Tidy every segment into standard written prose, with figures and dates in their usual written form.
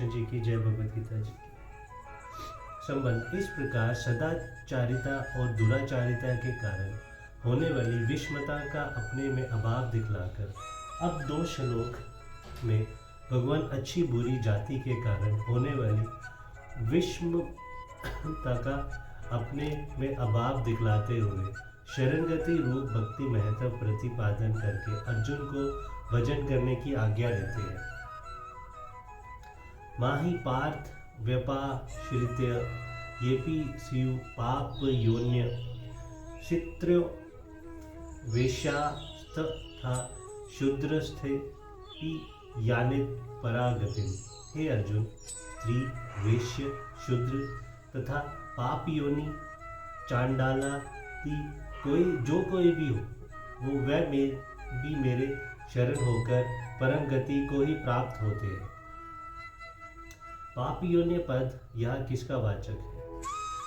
कृष्ण जी की, जय भगवद गीता जी की। संबंध इस प्रकार सदाचारिता और दुराचारिता के कारण होने वाली विषमता का अपने में अभाव दिखलाकर अब 2 श्लोक में भगवान अच्छी बुरी जाति के कारण होने वाली विषमता का अपने में अभाव दिखलाते हुए शरणगति रूप भक्ति महत्व प्रतिपादन करके अर्जुन को भजन करने की आज्ञा देते हैं। माहि पार्थ व्यपाश्रित्य येपि स्यु पाप योन्य क्षत्रियो वेश्यास्तथा शूद्रस्थे यानित परागतिम। हे अर्जुन, स्त्री, वैश्य, शूद्र तथा पाप योनि चांडालादि कोई भी हो, वह भी मेरे शरण होकर परम गति को ही प्राप्त होते हैं। पाप योनि पद यह किसका वाचक है?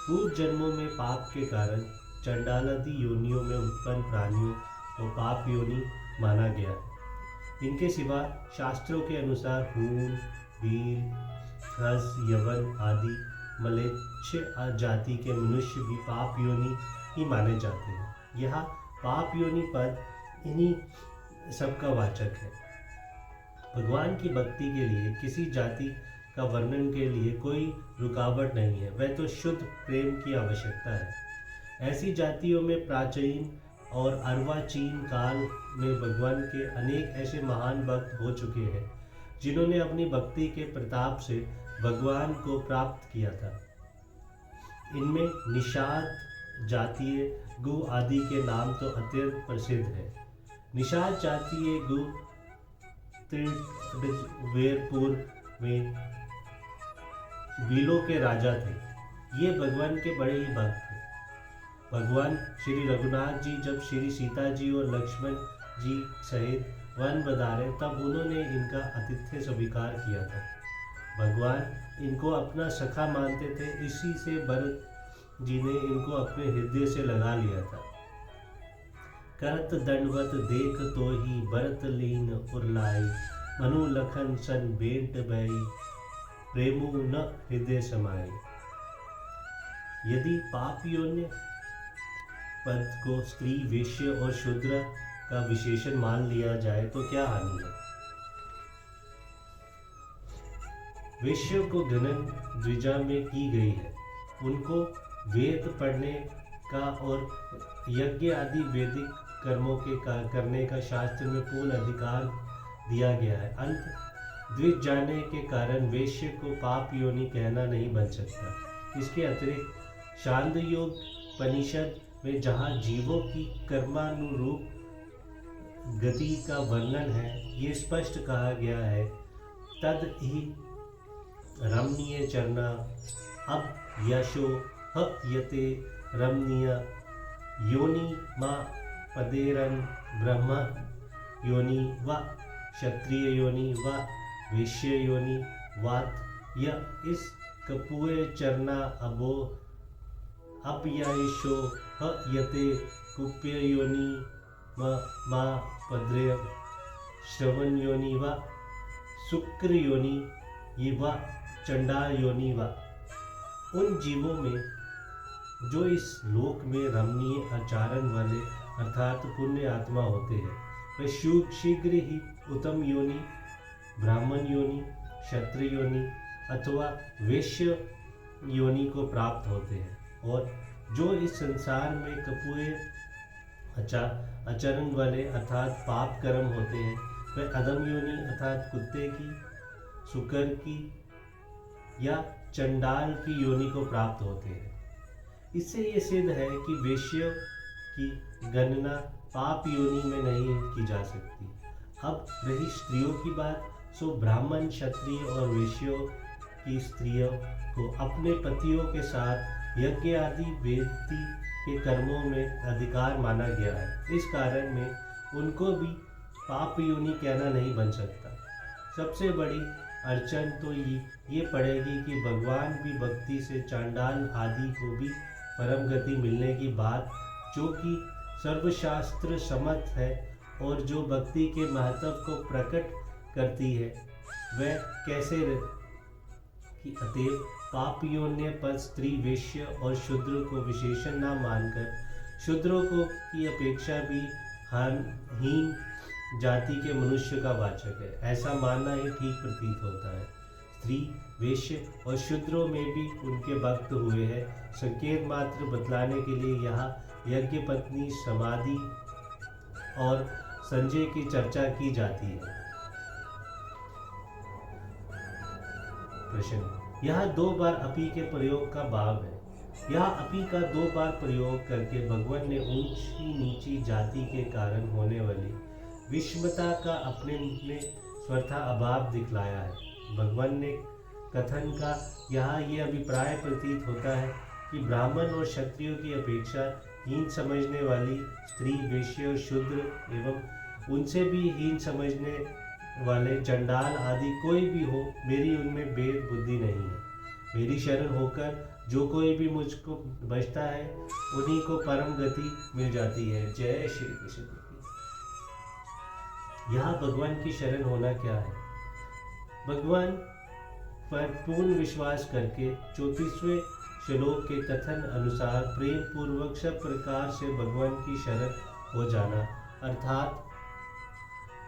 पूर्व जन्मों में पाप के कारण चंडालादि योनियों में उत्पन्न प्राणियों को पाप योनि माना गया है। इनके सिवा शास्त्रों के अनुसार हूण, भील, खस, यवन आदि मलेच्छ जाति के मनुष्य भी पाप योनि ही माने जाते हैं। यह पाप योनि पद इन्हीं सबका वाचक है। भगवान की भक्ति के लिए किसी जाति का वर्णन के लिए कोई रुकावट नहीं है, वह तो शुद्ध प्रेम की आवश्यकता है। ऐसी जातियों में प्राचीन और अर्वाचीन काल में भगवान के अनेक ऐसे महान भक्त हो चुके हैं जिन्होंने अपनी भक्ति के प्रताप से भगवान को प्राप्त किया था। इनमें निषाद जातीय गु आदि के नाम तो अत्यंत प्रसिद्ध है। निषाद जातीय गु वेरपुर में बीलों के राजा थे। ये भगवान के बड़े ही भक्त थे। भगवान श्री रघुनाथ जी जब श्री सीता जी और लक्ष्मण जी सहित वन बधारे तब उन्होंने इनका आतिथ्य स्वीकार किया था। भगवान इनको अपना सखा मानते थे, इसी से भरत जी ने इनको अपने हृदय से लगा लिया था। करत दंडवत देख तो ही भरत लीन उरलाई, मनु लखन सन बेंट भई, प्रेमु न हृदय समाये। यदि पाप योन्य पद को स्त्री, वेश्य और शूद्र का विशेषण मान लिया जाए तो क्या हानि है? वेश्यों को गणन द्विजा में की गई है। उनको वेद पढ़ने का और यज्ञ आदि वैदिक कर्मों के करने का शास्त्र में पूर्ण अधिकार दिया गया है। अंत द्विज जाने के कारण वेश्य को पाप योनि कहना नहीं बन सकता। इसके अतिरिक्त छांदोग्य उपनिषद में जहाँ जीवों की कर्मानुरूप गति का वर्णन है, ये स्पष्ट कहा गया है, तद ही रमणीय चरना अब यशो ह यते रमणीय योनि मा पदेरन ब्रह्म योनि व क्षत्रिय योनि व वैश्य योनि वात य इस कपुए चरना अबो अपयशो ह यते कुप्य योनि मा पद्रे श्रवण योनि व शुक्र योनि ये व चंडाल योनि व। उन जीवों में जो इस लोक में रमणीय आचरण वाले अर्थात पुण्य आत्मा होते हैं, वे शीघ्र ही उत्तम योनि, ब्राह्मण योनि, क्षत्रिय योनि अथवा वैश्य योनि को प्राप्त होते हैं। और जो इस संसार में कपुए आचरण वाले अर्थात पाप कर्म होते हैं, वे अधम योनि अर्थात कुत्ते की, शुकर की या चंडाल की योनि को प्राप्त होते हैं। इससे ये सिद्ध है कि वैश्यों की गणना पाप योनि में नहीं की जा सकती। अब रही स्त्रियों की बात, सो ब्राह्मण, क्षत्रिय और वैश्यों की स्त्रियों को अपने पतियों के साथ यज्ञ आदि वेदी के कर्मों में अधिकार माना गया है। इस कारण में उनको भी पाप योनि कहना नहीं बन सकता। सबसे बड़ी अड़चन तो ये पड़ेगी कि भगवान भी भक्ति से चांडाल आदि को भी परम गति मिलने की बात, जो कि सर्वशास्त्र सम्मत है और जो भक्ति के महत्व को प्रकट करती है, वह कैसे कि अतएव पापयोन्य पद स्त्री, वेश्य और शूद्र को विशेषण न मानकर शूद्रों को की अपेक्षा भी हीन जाति के मनुष्य का वाचक है, ऐसा मानना ही ठीक प्रतीत होता है। स्त्री, वेश्य और शूद्रों में भी उनके भक्त हुए हैं। संकेत मात्र बतलाने के लिए यहाँ यज्ञ पत्नी, समाधि और संजय की चर्चा की जाती है। प्रश्न, यहाँ 2 बार अपी के प्रयोग का भाव है। यहाँ अपी का 2 बार प्रयोग करके भगवान ने ऊंची नीची जाति के कारण होने वाली विषमता का अपने में स्वतः अभाव दिखलाया है। भगवान ने कथन का यहाँ ये अभिप्राय प्रतीत होता है कि ब्राह्मण और क्षत्रियों की अपेक्षा हीन समझने वाली स्त्री, वेश्य और शूद्र एवं उनसे भी हीन समझने वाले चंडाल आदि कोई भी हो, मेरी उनमें भेद बुद्धि नहीं है। मेरी शरण होकर जो कोई भी मुझको बचता है, उन्हीं को परम गति मिल जाती है। जय श्री कृष्ण। यहाँ भगवान की शरण होना क्या है? भगवान पर पूर्ण विश्वास करके 34वें श्लोक के कथन अनुसार प्रेम पूर्वक सब प्रकार से भगवान की शरण हो जाना, अर्थात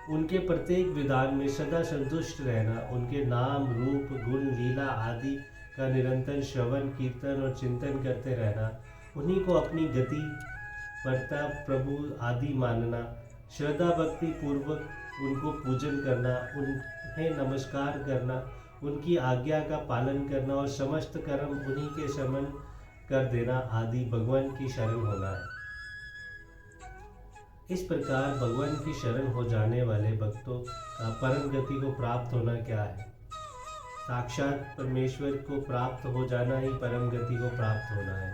उनके प्रत्येक विधान में सदा संतुष्ट रहना, उनके नाम, रूप, गुण, लीला आदि का निरंतर श्रवण, कीर्तन और चिंतन करते रहना, उन्हीं को अपनी गति, कर्ता, प्रभु आदि मानना, श्रद्धा भक्ति पूर्वक उनको पूजन करना, उन्हें नमस्कार करना, उनकी आज्ञा का पालन करना और समस्त कर्म उन्हीं के समन कर देना आदि भगवान की शरण होना है। इस प्रकार भगवान की शरण हो जाने वाले भक्तों का परम गति को प्राप्त होना क्या है? साक्षात परमेश्वर को प्राप्त हो जाना ही परम गति को प्राप्त होना है।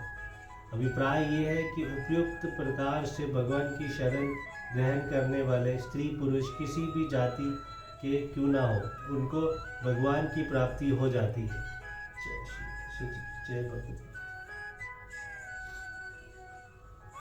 अभिप्राय ये है कि उपयुक्त प्रकार से भगवान की शरण ग्रहण करने वाले स्त्री पुरुष किसी भी जाति के क्यों ना हो, उनको भगवान की प्राप्ति हो जाती है। जय श्री कृष्ण, जय भगवान।